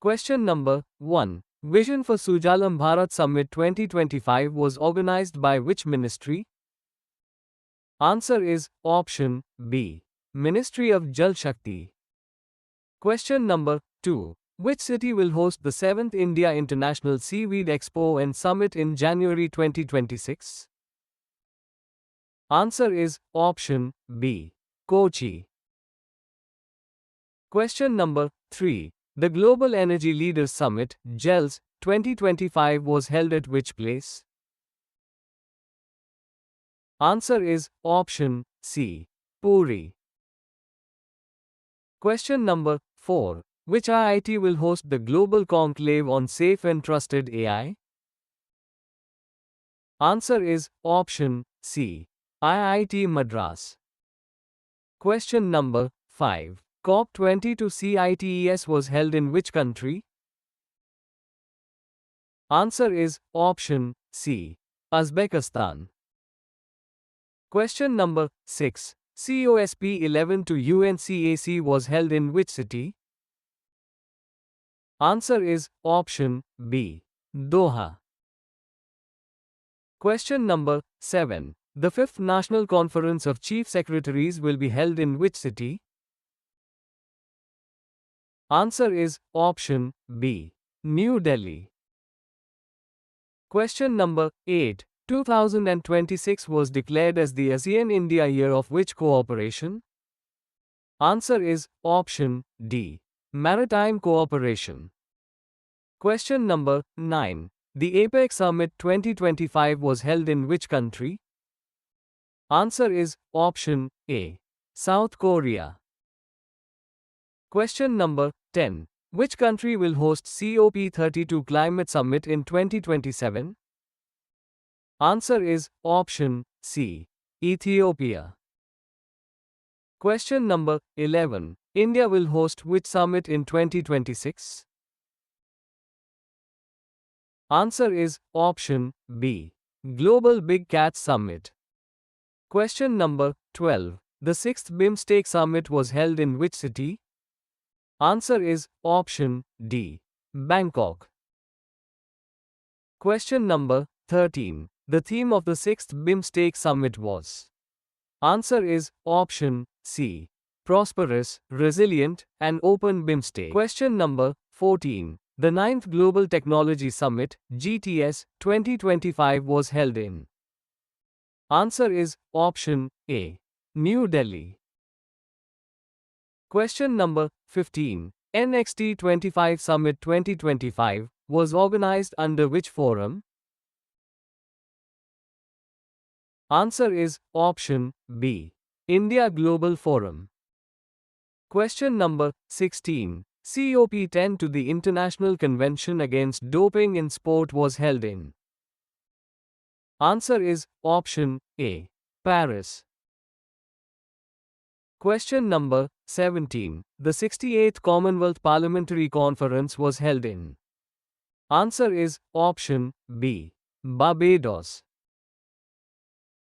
Question number 1. Vision for Sujalam Bharat Summit 2025 was organized by which ministry? Answer is option B. Ministry of Jal Shakti. Question number 2. Which city will host the 7th India International Seaweed Expo and Summit in January 2026? Answer is option B. Kochi. Question number 3. The Global Energy Leaders Summit, GELS, 2025 was held at which place? Answer is option C. Puri. Question number 4. Which IIT will host the Global Conclave on Safe and Trusted AI? Answer is option C. IIT Madras. Question number 5. COP22 CITES was held in which country? Answer is option C. Uzbekistan. Question number 6. COSP 11 to UNCAC was held in which city? Answer is option B. Doha. Question number 7. The 5th National Conference of Chief Secretaries will be held in which city? Answer is option B. New Delhi. Question number 8. 2026 was declared as the ASEAN-India Year of which cooperation? Answer is option D. Maritime cooperation. Question number 9. The APEC Summit 2025 was held in which country? Answer is option A. South Korea. Question number 10. Which country will host COP32 Climate Summit in 2027? Answer is option C. Ethiopia. Question number 11. India will host which summit in 2026? Answer is option B. Global Big Cat Summit. Question number 12. The 6th BIMSTEC Summit was held in which city? Answer is option D. Bangkok. Question number 13. The theme of the 6th BIMSTEC Summit was? Answer is option C. Prosperous, Resilient, and Open BIMSTEC. Question number 14. The 9th Global Technology Summit, GTS, 2025 was held in? Answer is option A. New Delhi. Question number 15. NXT 25 Summit 2025 was organized under which forum? Answer is option B. India Global Forum. Question number 16. COP10 to the International Convention Against Doping in Sport was held in? Answer is option A. Paris. Question number 17. The 68th Commonwealth Parliamentary Conference was held in? Answer is option B. Barbados.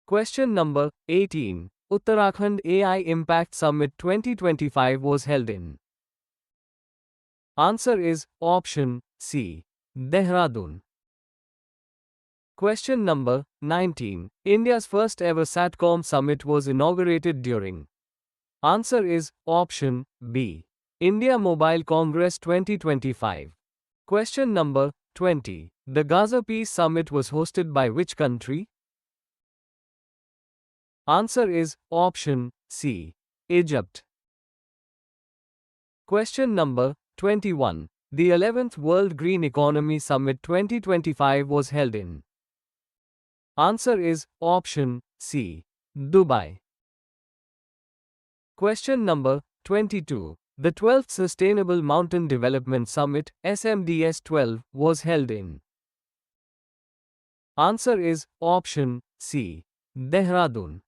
Question number 18. Uttarakhand AI Impact Summit 2025 was held in? Answer is option C. Dehradun. Question number 19. India's first ever SATCOM Summit was inaugurated during? Answer is option B. India Mobile Congress 2025. Question number 20. The Gaza Peace Summit was hosted by which country? Answer is option C. Egypt. Question number 21. The 11th World Green Economy Summit 2025 was held in? Answer is option C. Dubai. Question number 22. The 12th Sustainable Mountain Development Summit, SMDS 12, was held in? Answer is option C. Dehradun.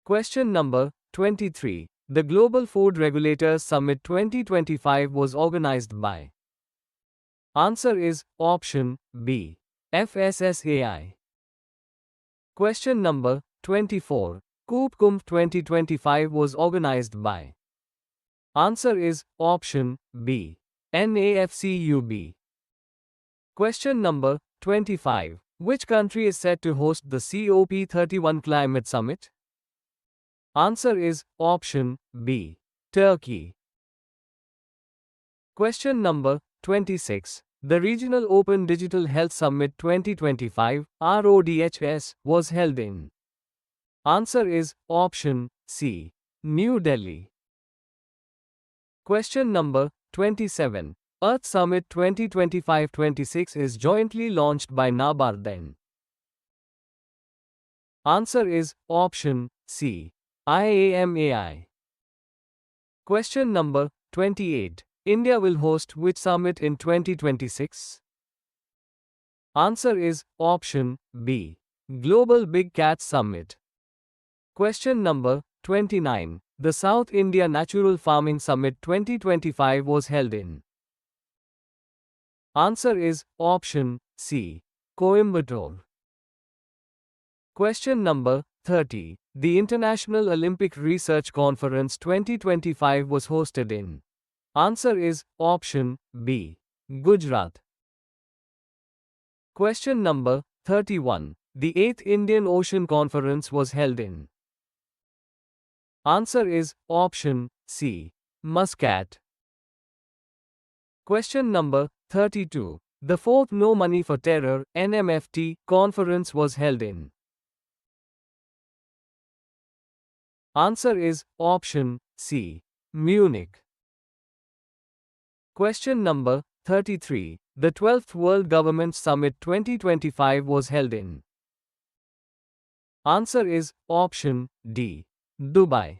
Question number 23. The Global Food Regulators Summit 2025 was organized by? Answer is option B. FSSAI. Question number 24. Kumbh Kumbh 2025 was organized by? Answer is option B. NAFCUB. Question number 25. Which country is set to host the COP31 Climate Summit? Answer is option B. Turkey. Question number 26. The Regional Open Digital Health Summit 2025 RODHS was held in. Answer is option C. New Delhi. Question number 27. Earth Summit 2025-26 is jointly launched by NABARD then. Answer is option C. IAMAI. Question number 28. India will host which summit in 2026? Answer is option B. Global Big Cat Summit. Question number 29. The South India Natural Farming Summit 2025 was held in. Answer is option C. Coimbatore. Question number 30. The International Olympic Research Conference 2025 was hosted in. Answer is option B. Gujarat. Question number 31. The 8th Indian Ocean Conference was held in. Answer is option C. Muscat. Question number 32. The 4th No Money for Terror (NMFT) conference was held in. Answer is option C. Munich. Question number 33. The 12th World Government Summit 2025 was held in. Answer is option D. Dubai.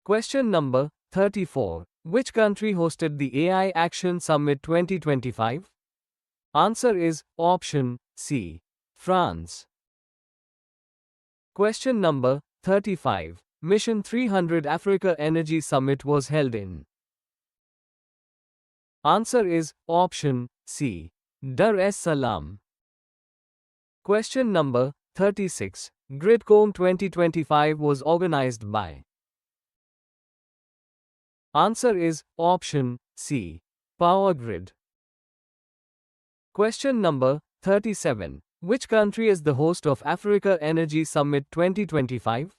Question number 34. Which country hosted the AI Action Summit 2025? Answer is option C. France. Question number 35. Mission 300 Africa Energy Summit was held in. Answer is option C. Dar es Salaam. Question number 36. GridCon 2025 was organized by. Answer is option C. Power Grid. Question number 37. Which country is the host of Africa Energy Summit 2025?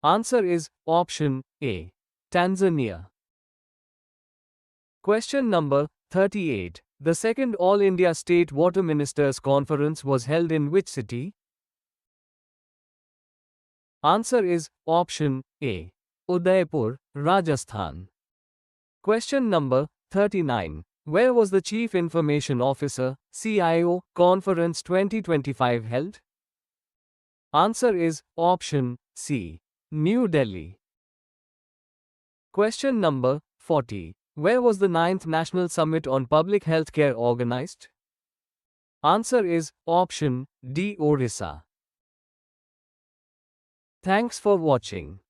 Answer is option A. Tanzania. Question number 38. The second All India State Water Ministers Conference was held in which city? Answer is option A. Udaipur, Rajasthan. Question number 39. Where was the Chief Information Officer (CIO) Conference 2025 held? Answer is option C. New Delhi. Question number 40. Where was the 9th National Summit on Public Healthcare organized? Answer is option D. Orissa. Thanks for watching.